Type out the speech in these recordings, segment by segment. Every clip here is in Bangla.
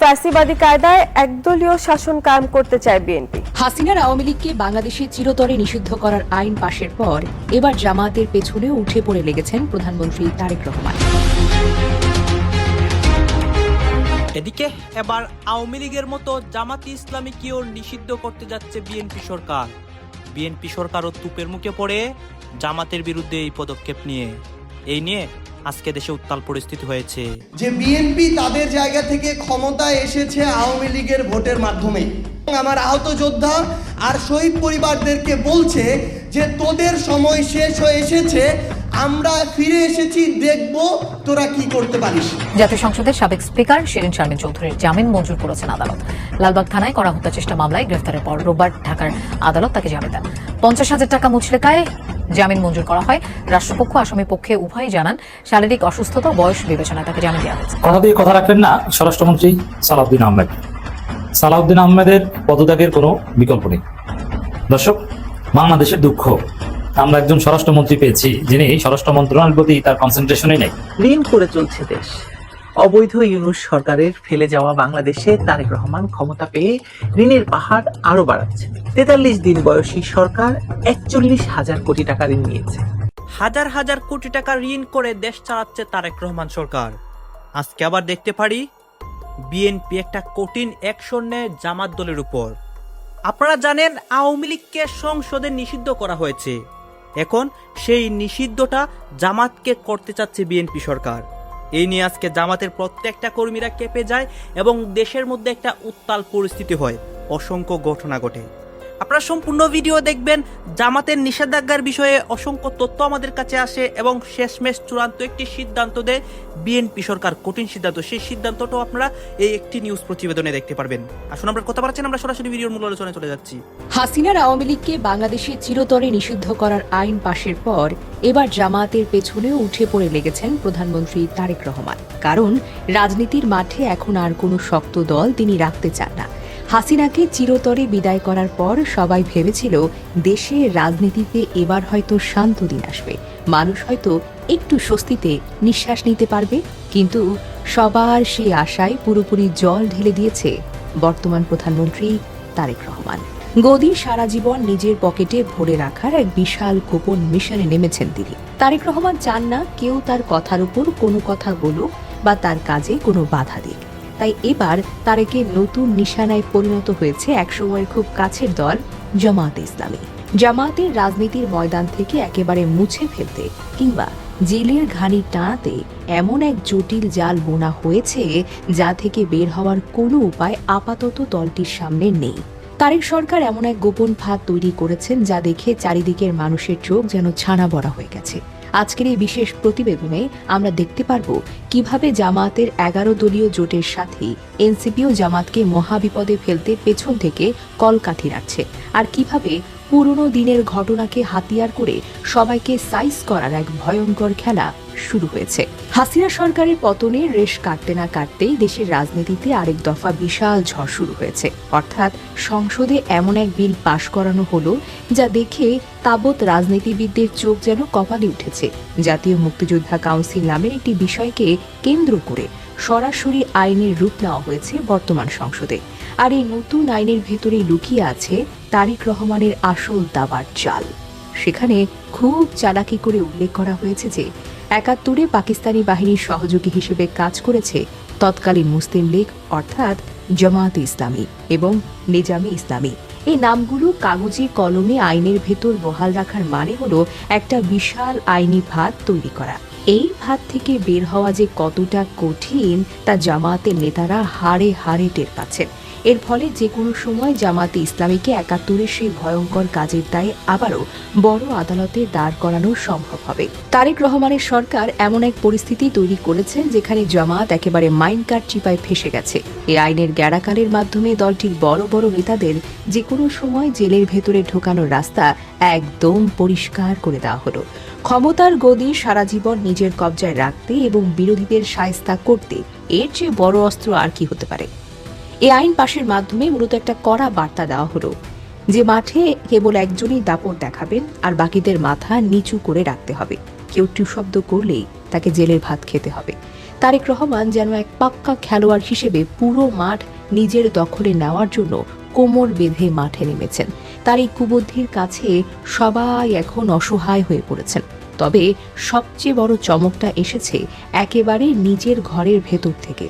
ফ্যাসিবাদী কায়দায় একদলীয় শাসন কায়েম করতে চায় বিএনপি। হাসিনার আওয়ামী লীগকে বাংলাদেশে চিরতরে নিষিদ্ধ করার আইন পাশের পর এবার জামায়াতের পেছনে উঠে পড়ে লেগেছেন প্রধানমন্ত্রী তারেক রহমান। এদিকে এবার আওয়ামী লীগের মতো জামাতি ইসলামীকেও নিষিদ্ধ করতে যাচ্ছে বিএনপি সরকার। বিএনপি সরকারও তুপের মুখে পড়ে জামাতের বিরুদ্ধে এই পদক্ষেপ নিয়ে আজকে দেশে উত্তাল পরিস্থিতি হয়েছে। যে বিএনপি তাদের জায়গা থেকে ক্ষমতায় এসেছে আওয়ামী লীগের ভোটের মাধ্যমে। আমার আহত যোদ্ধা আর শহীদ পরিবারদেরকে বলছে যে তোদের সময় শেষ হয়ে এসেছে, আমরা ফিরে এসেছি, দেখব তোরা কি করতে পারিস। জাতীয় সংসদের সাবেক স্পিকার শিরিন শারমিন চৌধুরীর জামিন মঞ্জুর করেছেন আদালত। লালবাগ থানায় করা হত্যা চেষ্টা মামলায় গ্রেফতারের পর রোববার ঢাকার আদালত তাকে জামিন দেন। 50,000 টাকা মুচলেকায় জামিন মঞ্জুর করা হয়। রাষ্ট্রপক্ষ আসামি পক্ষে উভয়ই জানান শারীরিক অসুস্থতা বয়স বিবেচনায় তাকে জামিন দেওয়া হয়েছে। কথা দিয়ে কথা রাখলেন না স্বরাষ্ট্রমন্ত্রী সালাউদ্দিন আহমেদ। সালাউদ্দিন আহমেদের পদত্যাগের কোনো বিকল্প নেই। দর্শক, বাংলাদেশের দুঃখ, আমরা একজন স্বরাষ্ট্রমন্ত্রী পেয়েছি যিনি স্বরাষ্ট্র মন্ত্রণালয়ের প্রতি তার কনসেন্ট্রেশনই নেই। ঋণ করে চলছে দেশ। অবৈধ ইউনূস সরকারের ফেলে যাওয়া বাংলাদেশে তারেক রহমান ক্ষমতা পেয়ে ঋণের পাহাড় আরো বাড়াচ্ছে। 43 দিন বয়সী সরকার 41,000 কোটি টাকা ঋণ নিয়েছে। হাজার হাজার কোটি টাকা ঋণ করে দেশ চালাচ্ছে তারেক রহমান সরকার। আজকে আবার দেখতে পারি বিএনপি একটা কঠিন অ্যাকশন নেয় জামাত দলের উপর। আপনারা জানেন আওয়ামী লীগকে সংসদে নিষিদ্ধ করা হয়েছে। এখন সেই নিষিদ্ধটা জামাতকে করতে চাচ্ছে বিএনপি সরকার। এই নিয়ে আজকে জামাতের প্রত্যেকটা কর্মীরা কেঁপে যায় এবং দেশের মধ্যে একটা উত্তাল পরিস্থিতি হয়, অসংখ্য ঘটনা ঘটে। আপনারা সম্পূর্ণ ভিডিও দেখবেন। জামাতের নিষেধাজ্ঞার বিষয়ে অসংখ্য তথ্য আমাদের কাছে আসে এবং শেষমেশ চূড়ান্ত একটি সিদ্ধান্ত দেয় বিএনপি সরকার, কঠিন সিদ্ধান্ত। সেই সিদ্ধান্তটাও আপনারা এই একটি নিউজ প্রতিবেদনে দেখতে পারবেন। আসুন আমরা কথা বলছেন, আমরা সরাসরি ভিডিওর মূল আলোচনায় চলে যাচ্ছি। হাসিনার আওয়ামী লীগকে বাংলাদেশে চিরতরে নিষিদ্ধ করার আইন পাশের পর এবার জামায়াতের পেছনেও উঠে পড়ে লেগেছেন প্রধানমন্ত্রী তারেক রহমান। কারণ রাজনীতির মাঠে এখন আর কোনো শক্ত দল তিনি রাখতে চান না। হাসিনাকে চিরতরে বিদায় করার পর সবাই ভেবেছিল দেশের রাজনীতিতে এবার হয়তো শান্ত দিন আসবে, মানুষ হয়তো একটু স্বস্তিতে নিঃশ্বাস নিতে পারবে। কিন্তু সবার সেই আশায় পুরোপুরি জল ঢেলে দিয়েছে বর্তমান প্রধানমন্ত্রী তারেক রহমান। গদি সারা জীবন নিজের পকেটে ভরে রাখার এক বিশাল গোপন মিশনে নেমেছেন তিনি। তারেক রহমান চান না কেউ তার কথার উপর কোনো কথা বলুক বা তার কাজে কোনো বাধা দিক। তাই এবার তারেকের নতুন নিশানায় পরিণত হয়েছে একসময়ের খুব কাছের দল জামায়াতে ইসলামী। জামায়াতের রাজনীতির ময়দান থেকে একেবারে মুছে ফেলতে কিংবা জেলের ঘানি টানাতে এমন এক জটিল জাল বোনা হয়েছে যা থেকে বের হওয়ার কোনো উপায় আপাতত দলটির সামনে নেই। তারেক সরকার এমন এক গোপন ফাঁদ তৈরি করেছেন যা দেখে চারিদিকের মানুষের চোখ যেন ছানা বড়া হয়ে গেছে। আজকের এই বিশেষ প্রতিবেদনে আমরা দেখতে পারব কিভাবে জামায়াতের 11 দলীয় জোটের সাথে এনসিপিও জামাতকে মহাবিপদে ফেলতে পেছন থেকে কলকাঠি রাখছে, আর কিভাবে পুরনো দিনের ঘটনাকে হাতিয়ার করে সবাইকে সাইজ করার এক ভয়ঙ্কর খেলা শুরু হয়েছে। হাসিনা সরকারের পতনের রেশ কাটতে না কাটতেই দেশের রাজনীতিতে আরেক দফা বিশাল ঝড় শুরু হয়েছে। অর্থাৎ সংসদে এমন এক বিল পাশ করানো হলো যা দেখে তাবৎ রাজনীতিবিদদের চোখ যেন কপালে উঠেছে। জাতীয় মুক্তিযোদ্ধা কাউন্সিল নামের একটি বিষয়কে কেন্দ্র করে সরাসরি আইনের রূপ নেওয়া হয়েছে বর্তমান সংসদে। আর এই নতুন আইনের ভেতরেই লুকিয়ে আছে তারেক রহমানের আসল দাবার চাল। সেখানে খুব চালাকি করে উল্লেখ করা হয়েছে যে 71-এ পাকিস্তানি বাহিনীর সহযোগী হিসেবে কাজ করেছে তৎকালীন মুসলিম লীগ অর্থাৎ জামায়াতে ইসলামী এবং নিজামে ইসলামী। এই নামগুলো কাগজে কলমে আইনের ভেতর বহাল রাখার মানে হলো একটা বিশাল আইনি ফাঁদ তৈরি করা। এই ফাঁদ থেকে বের হওয়া যে কতটা কঠিন তা জামায়াতের নেতারা হাড়ে হাড়ে টের পাচ্ছেন। এর ফলে যে কোনো সময় জামায়াতে ইসলামীকে 71-এর সেই ভয়ঙ্কর কাজের দায়ে আবারও বড় আদালতে দাঁড় করানো সম্ভব হবে। তারেক রহমানের সরকার এমন এক পরিস্থিতি তৈরি করেছেন যেখানে জামায়াত একেবারে মাইনকাট চিপায় ফেসে গেছে। এই আইনের গ্যাড়াকালের মাধ্যমে দলটির বড় বড় নেতাদের যে কোনো সময় জেলের ভেতরে ঢোকানোর রাস্তা একদম পরিষ্কার করে দেওয়া হলো। ক্ষমতার গদি সারা জীবন নিজের কবজায় রাখতে এবং বিরোধীদের শায়েস্তা করতে এর চেয়ে বড় অস্ত্র আর কি হতে পারে। এই আইন পাশের মাধ্যমে মূলত একটা কড়া বার্তা দেওয়া হলো যে মাঠে কেবল একজনই দাপট দেখাবেন আর বাকিদের মাথা নিচু করে রাখতে হবে। কেউ টু শব্দ করলেই তাকে জেলের ভাত খেতে হবে। তারেক রহমান যেন এক পাক্কা খেলোয়াড় হিসেবে পুরো মাঠ নিজের দখলে নেওয়ার জন্য কোমর বেঁধে মাঠে নেমেছেন। তার এই কুবুদ্ধির কাছে সবাই এখন অসহায় হয়ে পড়েছেন। তবে সবচেয়ে বড় চমকটা এসেছে একেবারে নিজের ঘরের ভেতর থেকে।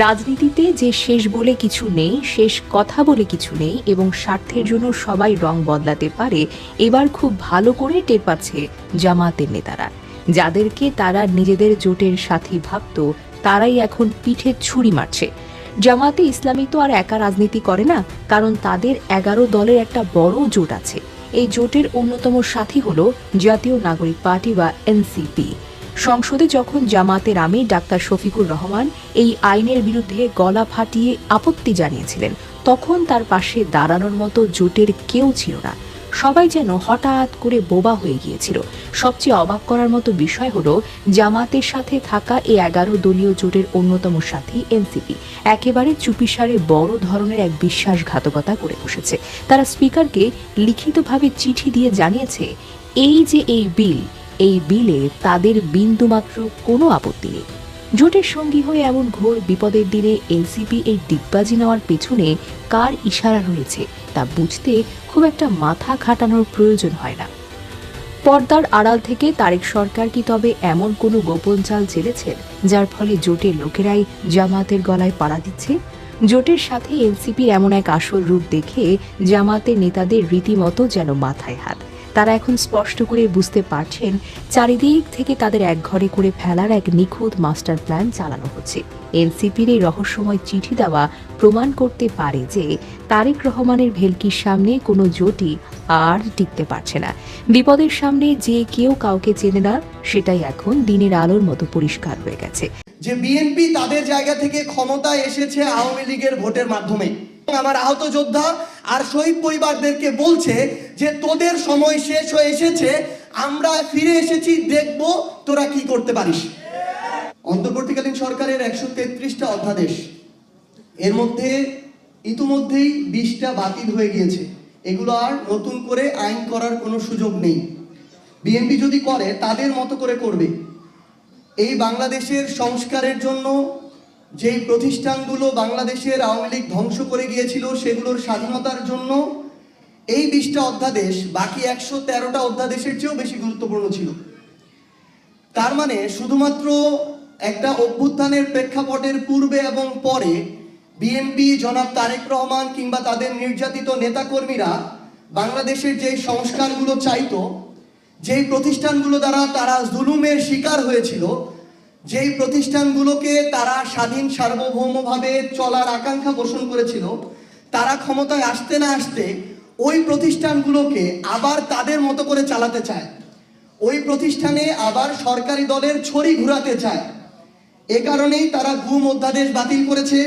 রাজনীতিতে যে শেষ বলে কিছু নেই, শেষ কথা বলে কিছু নেই এবং স্বার্থের জন্য সবাই রং বদলাতে পারে, এবার খুব ভালো করে টের পাচ্ছে জামাতের নেতারা। যাদেরকে তারা নিজেদের জোটের সাথী ভাবত, তারাই এখন পিঠে ছুরি মারছে। জামাতে ইসলামী তো আর একা রাজনীতি করে না, কারণ তাদের 11 দলের একটা বড় জোট আছে। এই জোটের অন্যতম সাথী হল জাতীয় নাগরিক পার্টি বা এনসিপি। সংসদে যখন জামাতের আমির ডাক্তার শফিকুর রহমান এই আইনের বিরুদ্ধে গলা ফাটিয়ে আপত্তি জানিয়েছিলেন, তখন তার পাশে দাঁড়ানোর মতো জোটের কেউ ছিল না। সবাই যেন হঠাৎ করে বোবা হয়ে গিয়েছিল। সবচেয়ে অবাক করার মতো বিষয় হলো, জামাতের সাথে থাকা এই 11 দলীয় জোটের অন্যতম সাথী এনসিপি একেবারে চুপিসারে বড় ধরনের এক বিশ্বাসঘাতকতা করে বসেছে। তারা স্পিকারকে লিখিতভাবে চিঠি দিয়ে জানিয়েছে, এই যে এই বিলে তাদের বিন্দুমাত্র কোনো আপত্তি নেই। জোটের সঙ্গী হয়ে এমন ঘোর বিপদের দিনে এনসিপি এই ডিগবাজি নেওয়ার পেছনে কার ইশারা রয়েছে তা বুঝতে খুব একটা মাথা খাটানোর প্রয়োজন হয় না। পর্দার আড়াল থেকে তারেক সরকার কি তবে এমন কোনো গোপন চাল চেলেছেন, যার ফলে জোটের লোকেরাই জামাতের গলায় পাড়া দিচ্ছে? জোটের সাথে এনসিপির এমন এক আসল রূপ দেখে জামাতের নেতাদের রীতিমতো যেন মাথায় হাত। তারা এখন স্পষ্ট করে বুঝতে পারছেন, চারিদিক থেকে তাদের একঘরে করে ফেলার এক নিখুঁত মাস্টার প্ল্যান চালানো হচ্ছে। এনসিপির এই রহস্যময় চিঠি দেওয়া প্রমাণ করতে পারে যে তারেক রহমানের ভেলকির সামনে কোনো জোটই আর টিকতে পারছে না। বিপদের সামনে যে কেউ কাউকে চেনে না, সেটাই এখন দিনের আলোর মতো পরিষ্কার হয়ে গেছে। যে বিএনপি তাদের জায়গা থেকে ক্ষমতায় এসেছে আওয়ামী লীগের ভোটের মাধ্যমে। আমার আহত যোদ্ধা আর শহীদ পরিবারদেরকে বলছে যে তোদের সময় শেষ হয়ে এসেছে, আমরা ফিরে এসেছি, দেখব তোরা কি করতে পারিস। অন্তর্বর্তীকালীন সরকারের 133টা অধ্যাদেশ, এর মধ্যে ইতিমধ্যেই 20টা বাতিল হয়ে গিয়েছে। এগুলো আর নতুন করে আইন করার কোনো সুযোগ নেই। বিএনপি যদি করে তাদের মতো করে করবে। এই বাংলাদেশের সংস্কারের জন্য যেই প্রতিষ্ঠানগুলো বাংলাদেশের আওয়ামী লীগ ধ্বংস করে গিয়েছিল, সেগুলোর স্বাধীনতার জন্য এই 20টা অধ্যাদেশ বাকি 113টা অধ্যাদেশের চেয়েও বেশি গুরুত্বপূর্ণ ছিল। তার মানে শুধুমাত্র একটা অভ্যুত্থানের প্রেক্ষাপটের পূর্বে এবং পরে বিএনপি, জনাব তারেক রহমান কিংবা তাদের নির্যাতিত নেতাকর্মীরা বাংলাদেশের যেই সংস্কারগুলো চাইতো, যেই প্রতিষ্ঠানগুলো দ্বারা তারা জুলুমের শিকার হয়েছিল, যেই প্রতিষ্ঠানগুলোকে তারা স্বাধীন সার্বভৌমভাবে চলার আকাঙ্ক্ষা পোষণ করেছিল, তারা ক্ষমতায় আসতে না আসতে ওই প্রতিষ্ঠানগুলোকে আবার তাদের মতো করে চালাতে চায়। ওই প্রতিষ্ঠানে আবার সরকারি দলের ছড়ি ঘুরাতে চায়। এ কারণেই তারা গুম অধ্যাদেশ বাতিল করেছে,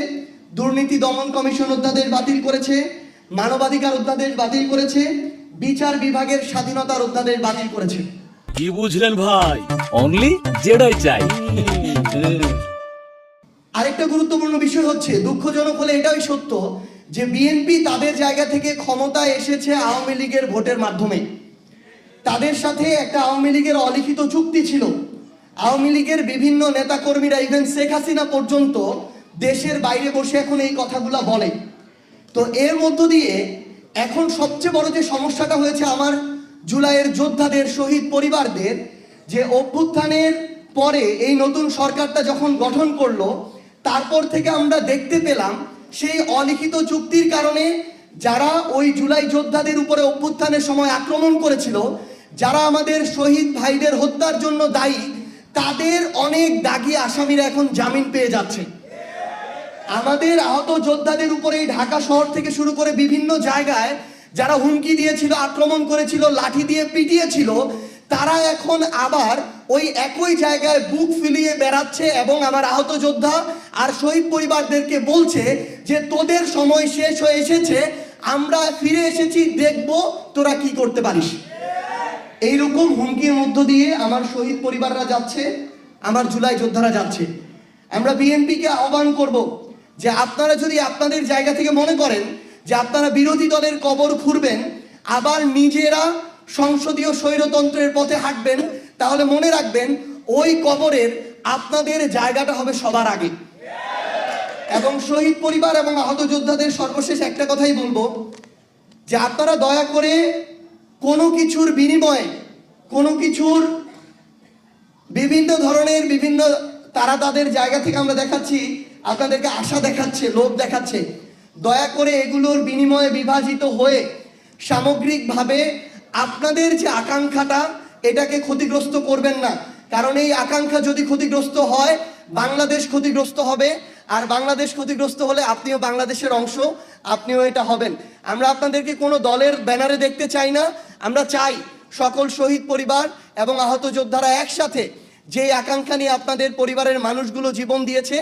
দুর্নীতি দমন কমিশন অধ্যাদেশ বাতিল করেছে, মানবাধিকার অধ্যাদেশ বাতিল করেছে, বিচার বিভাগের স্বাধীনতার অধ্যাদেশ বাতিল করেছে। কি বুঝলেন ভাই? অনলি যেটাই চাই। আরেকটা গুরুত্বপূর্ণ বিষয় হচ্ছে, দুঃখজনক হলে এটাই সত্য, যে বিএনপি তাদের জায়গা থেকে ক্ষমতায় এসেছে আওয়ামী লীগের ভোটের মাধ্যমে। তাদের সাথে একটা আওয়ামী লীগের অলিখিত চুক্তি ছিল। আওয়ামী লীগের বিভিন্ন নেতাকর্মীরা, ইভেন শেখ হাসিনা পর্যন্ত দেশের বাইরে বসে এখন এই কথাগুলা বলে। তো এর মধ্য দিয়ে এখন সবচেয়ে বড় যে সমস্যাটা হয়েছে আমার জুলাইয়ের যোদ্ধাদের, শহীদ পরিবারদের, যে অভ্যুত্থানের পরে এই নতুন সরকারটা যখন গঠন করলো, তারপর থেকে আমরা দেখতে পেলাম সেই অলিখিত চুক্তির কারণে যারা ওই জুলাই যোদ্ধাদের উপরে অভ্যুত্থানের সময় আক্রমণ করেছিল, যারা আমাদের শহীদ ভাইদের হত্যার জন্য দায়ী, তাদের অনেক দাগী আসামিরা এখন জামিন পেয়ে যাচ্ছে। আমাদের আহত যোদ্ধাদের উপরে ঢাকা শহর থেকে শুরু করে বিভিন্ন জায়গায় যারা হুমকি দিয়েছিল, আক্রমণ করেছিল, লাঠি দিয়ে পিটিয়েছিল, তারা এখন আবার ওই একই জায়গায় বুক ফুলিয়ে বেড়াচ্ছে এবং আমার আহত যোদ্ধা আর শহীদ পরিবারদেরকে বলছে যে তোদের সময় শেষ হয়ে এসেছে, আমরা ফিরে এসেছি, দেখব তোরা কি করতে পারিস। এইরকম হুমকির মধ্য দিয়ে আমার শহীদ পরিবাররা যাচ্ছে, আমার জুলাই যোদ্ধারা যাচ্ছে। আমরা বিএনপিকে আহ্বান করব যে আপনারা যদি আপনাদের জায়গা থেকে মনে করেন যে আপনারা বিরোধী দলের কবর খুঁড়বেন, আবার নিজেরা সংসদীয় স্বৈরতন্ত্রের পথে হাঁটবেন, তাহলে মনে রাখবেন ওই কবরের আপনাদের জায়গাটা হবে সবার আগে। এবং শহীদ পরিবার এবং আহত যোদ্ধাদের সর্বশেষ একটা কথাই বলবো, যে আপনারা দয়া করে কোনো কিছুর বিনিময়ে, কোনো কিছুর বিভিন্ন ধরনের তারা তাদের জায়গা থেকে আমরা দেখাচ্ছি, আপনাদেরকে আশা দেখাচ্ছে, লোভ দেখাচ্ছে, দয়া করে এগুলোর বিনিময়ে বিভাজিত হয়ে সামগ্রিকভাবে আপনাদের যে আকাঙ্ক্ষাটা এটাকে ক্ষতিগ্রস্ত করবেন না। কারণ এই আকাঙ্ক্ষা যদি ক্ষতিগ্রস্ত হয়, বাংলাদেশ ক্ষতিগ্রস্ত হবে, আর বাংলাদেশ ক্ষতিগ্রস্ত হলে আপনিও বাংলাদেশের অংশ, আপনিও এটা হবেন। আমরা আপনাদেরকে কোনো দলের ব্যানারে দেখতে চাই না। আমরা চাই সকল শহীদ পরিবার এবং আহত যোদ্ধারা একসাথে যে আকাঙ্ক্ষা নিয়ে আপনাদের পরিবারের মানুষগুলো জীবন দিয়েছে,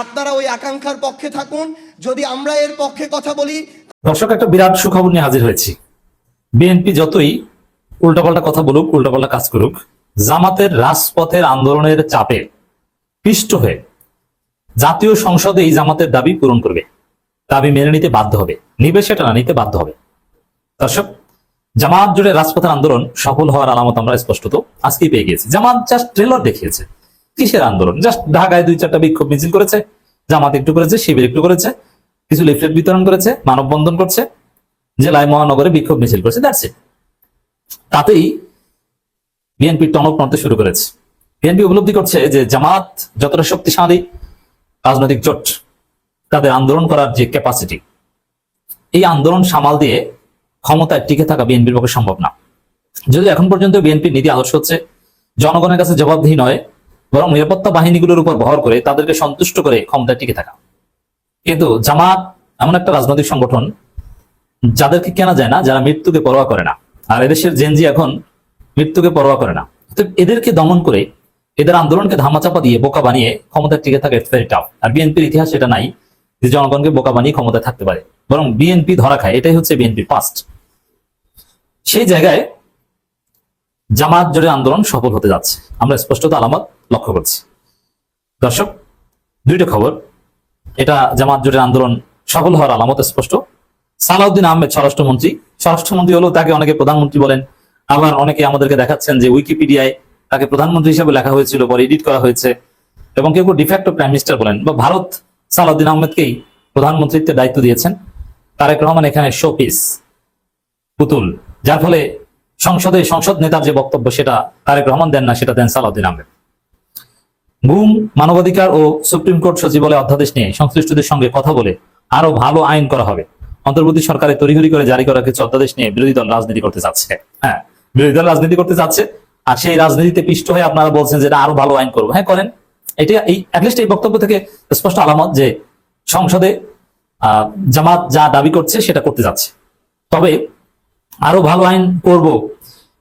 আপনারা ওই আকাঙ্ক্ষার পক্ষে থাকুন। যদি আমরা এর পক্ষে কথা বলি। দর্শক, একটা বিরাট সুখবর নিয়ে হাজির হয়েছি। বিএনপি যতই উল্টাপাল্টা কথা বলুক, উল্টাপাল্টা কাজ করুক, জামাতের রাজপথের আন্দোলনের চাপে পিষ্ট হয়ে জাতীয় সংসদে এই জামাতের দাবি পূরণ করবে, দাবি মেনে নিতে বাধ্য হবে, নিবে সেটা না নিতে বাধ্য হবে। দর্শক, জামাত জুড়ে রাজপথের আন্দোলন সফল হওয়ার আলামত আমরা স্পষ্টত আজকেই পেয়ে গেছি। জামাত জাস্ট ট্রেলার দেখিয়েছে কিসের আন্দোলন। জাস্ট ঢাকায় 2-4টা বিক্ষোভ মিছিল করেছে, জামাত একটু করেছে, শিবির একটু করেছে, কিছু লিফলেট বিতরণ করেছে, মানববন্ধন করছে, জেলায় মহানগরে বিক্ষোভ মিছিল করেছে, দ্যাটস ইট। তাতেই বিএনপি টনক নড়তে শুরু করেছে। বিএনপি উপলব্ধি করছে যে জামাত যতটা শক্তিশালী রাজনৈতিক জোট, তাদের আন্দোলন করার যে ক্যাপাসিটি, এই আন্দোলন সামাল দিয়ে ক্ষমতায় টিকে থাকা বিএনপির পক্ষে সম্ভব না। যদি এখন পর্যন্ত বিএনপির নীতি আদর্শ হচ্ছে জনগণের কাছে জবাবদিহি নয়, বরং নিরাপত্তা বাহিনীগুলোর উপর ভর করে তাদেরকে সন্তুষ্ট করে ক্ষমতায় টিকে থাকা। কিন্তু জামাত এমন একটা রাজনৈতিক সংগঠন যাদেরকে কেনা যায় না, যারা মৃত্যুকে পরোয়া করে না। আর এদেশের জেনজি এখন মৃত্যুকে পরোয়া করে না। তো এদেরকে দমন করে, এদের আন্দোলনকে ধামাচাপা দিয়ে বোকা বানিয়ে ক্ষমতায় টিকে থাকা ইটস ভেরি টাফ। আর বিএনপির ইতিহাস এটা নাই যে জনগণকে বোকা বানিয়ে ক্ষমতায় থাকতে পারে, বরং বিএনপি ধরা খায়। এটাই হচ্ছে বিএনপির পাস্ট। সেই জায়গায় জামাত জোটের আন্দোলন সফল হতে যাচ্ছে, আমরা স্পষ্টত আলামত লক্ষ্য করছি। দর্শক, দুইটা খবর। এটা জামাত জোটের আন্দোলন সফল হওয়ার আলামত স্পষ্ট। সালাউদ্দিন আহমেদ স্বরাষ্ট্রমন্ত্রী হলেও তাকে অনেকে প্রধানমন্ত্রী বলেন, আবার অনেকে আমাদেরকে দেখাচ্ছেন যে উইকিপিডিয়ায় তাকে প্রধানমন্ত্রী হিসেবে লেখা হয়েছিল, পরে এডিট করা হয়েছে, এবং কেউ ডিফ্যাক্টো প্রাইম মিনিস্টার বলেন। বা ভারত সালাউদ্দিন আহমেদকেই প্রধানমন্ত্রীত্বের দায়িত্ব দিয়েছেন, তারেক রহমান এখানে শোপিস, পুতুল, যার ফলে সংসদ নেতার যে বক্তব্য সেটা তারেক রহমান দেন না, সেটা দেন সালাউদ্দিন আহমেদ। গুম, মানবাধিকার ও সুপ্রিম কোর্ট সচিবালয় অধ্যাদেশ নিয়ে সংশ্লিষ্টদের সঙ্গে কথা বলে আরো ভালো আইন করা হবে। অন্তর্বর্তী সরকারের তড়িঘড়ি করে জারি করা কিছু অধ্যাদেশ নিয়ে বিরোধী দল রাজনীতি করতে চাচ্ছে। হ্যাঁ, বিরোধী দল রাজনীতি করতে চাচ্ছে, আর সেই রাজনীতিতে পিষ্ট হয়ে আপনারা বলছেন যে আরো ভালো আইন করবো। হ্যাঁ, করেন। এটা এই বক্তব্য থেকে স্পষ্ট আলামত যে সংসদে জামাত যা দাবি করছে সেটা করতে যাচ্ছে। তবে আরো ভালো আইন করব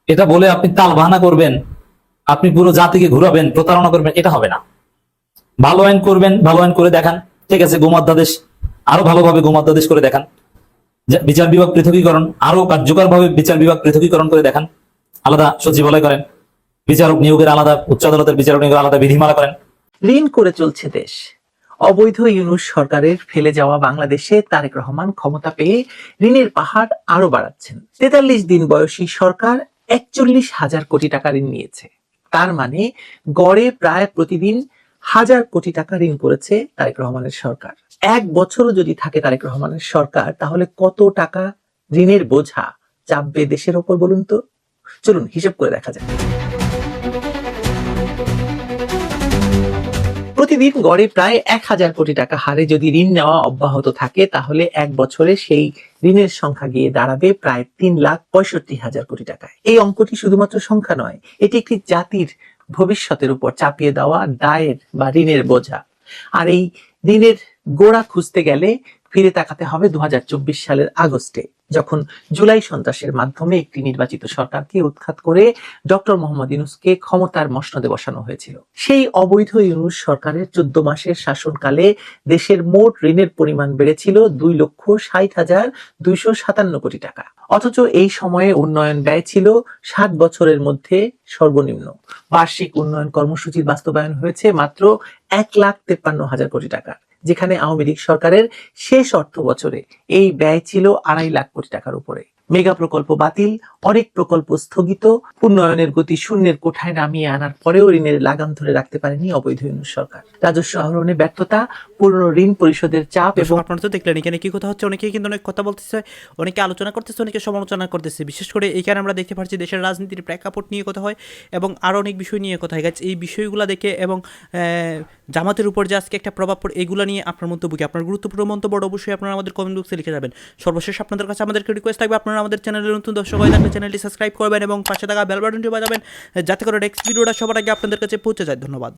এটা বলে আপনি তাল বাহানা করবেন, আপনি পুরো জাতিকে ঘুরাবেন, প্রতারণা করবেন, এটা হবে না। ভালো আইন করবেন, ভালো আইন করে দেখান। ঠিক আছে, গুম অধ্যাদেশ আরো ভালোভাবে গুম অধ্যাদেশ করে দেখান। বিচার বিভাগ পৃথকীকরণ আরো কার্যকরভাবে বিচার বিভাগ পৃথকীকরণ করে দেখান। আলাদা সচিবালয় করেন, বিচারক নিয়োগের আলাদা, উচ্চ আদালতের বিচারক নিয়োগের আলাদা বিধিমালা করেন। ঋণ করে চলছে দেশ। অবৈধ ইউনূস সরকারের ফেলে যাওয়া বাংলাদেশে তারেক রহমান ক্ষমতা পেয়ে ঋণের পাহাড় আরো বাড়াচ্ছেন। 43 দিন বয়সী সরকার 41,000 কোটি টাকা ঋণ নিয়েছে। তার মানে গড়ে প্রায় প্রতিদিন 1,000 কোটি টাকা ঋণ করেছে তারেক রহমানের সরকার। এক বছরও যদি থাকে তারেক রহমানের সরকার, তাহলে কত টাকা ঋণের বোঝা চাপবে দেশের ওপর বলুন তো? চলুন হিসেব করে দেখা যাক। প্রতিদিন গড়ে প্রায় 1,000 কোটি টাকা হারে যদি ঋণ নেওয়া অব্যাহত থাকে, তাহলে এক বছরে সেই ঋণের সংখ্যা গিয়ে দাঁড়াবে প্রায় 3,65,000 কোটি টাকায়। এই অঙ্কটি শুধুমাত্র সংখ্যা নয়, এটি একটি জাতির ভবিষ্যতের উপর চাপিয়ে দেওয়া দায়ের বা ঋণের বোঝা। আর এই ঋণের গোড়া খুঁজতে গেলে ফিরে তাকাতে হবে 2024 সালের আগস্টে, যখন জুলাই সন্ত্রাসের মাধ্যমে একটি নির্বাচিত সরকারকে উৎখাত করে ডক্টর মোহাম্মদ ইউনূসকে ক্ষমতার মসনদে বসানো হয়েছিল। সেই অবৈধ ইউনূস সরকারের 14 মাসের শাসনকালে দেশের মোট ঋণের পরিমাণ বেড়েছিল 2,60,257 কোটি টাকা। অথচ এই সময়ে উন্নয়ন ব্যয় ছিল 7 বছরের মধ্যে সর্বনিম্ন। বার্ষিক উন্নয়ন কর্মসূচির বাস্তবায়ন হয়েছে মাত্র 1,53,000 কোটি টাকা, যেখানে আওয়ামী লীগ সরকারের শেষ অর্থ বছরে এই ব্যয় ছিল 2.5 লাখ কোটি টাকার উপরে। মেগা প্রকল্প বাতিল, অনেক প্রকল্প স্থগিত, উন্নয়নের গতি শূন্যের কোঠায় নামিয়ে আনার পরেও ঋণের লাগাম ধরে রাখতে পারেনি অবৈধ ইউনূস সরকার। রাজস্ব আহরণে ব্যর্থতা, পুরনো ঋণ পরিশোধের চাপ এবং আপনারা তো দেখলেন এখানে কি কথা হচ্ছে, অনেকেই কিন্তু অনেক কথা বলতেছে, অনেকে আলোচনা করতেছে, অনেকে সমালোচনা করতেছে। বিশেষ করে এখানে আমরা দেখতে পাচ্ছি দেশের রাজনীতির প্রেক্ষাপট নিয়ে কথা হয় এবং আরও অনেক বিষয় নিয়ে কথা হয়। গাইজ, এই বিষয়গুলো দেখে এবং জামাতের উপর যে আজকে একটা প্রভাব পড়ে, এগুলো নিয়ে আপনার মন্তব্য কি? আপনার গুরুত্বপূর্ণ মন্তব্য অবশ্যই আপনারা আমাদের কমেন্ট বক্সে লিখে যাবেন। সর্বশেষ আপনাদের কাছে আমাদেরকে রিকোয়েস্ট থাকবে, আপনারা আমাদের চ্যানেলের নতুন দর্শক হয়ে থাকলে চ্যানেলটি সাবস্ক্রাইব করবেন এবং পাশে থাকা বেল বাটনটি বাজাবেন, যাতে করে নেক্সট ভিডিওটা সবার আগে আপনাদের কাছে পৌঁছে যায়। ধন্যবাদ।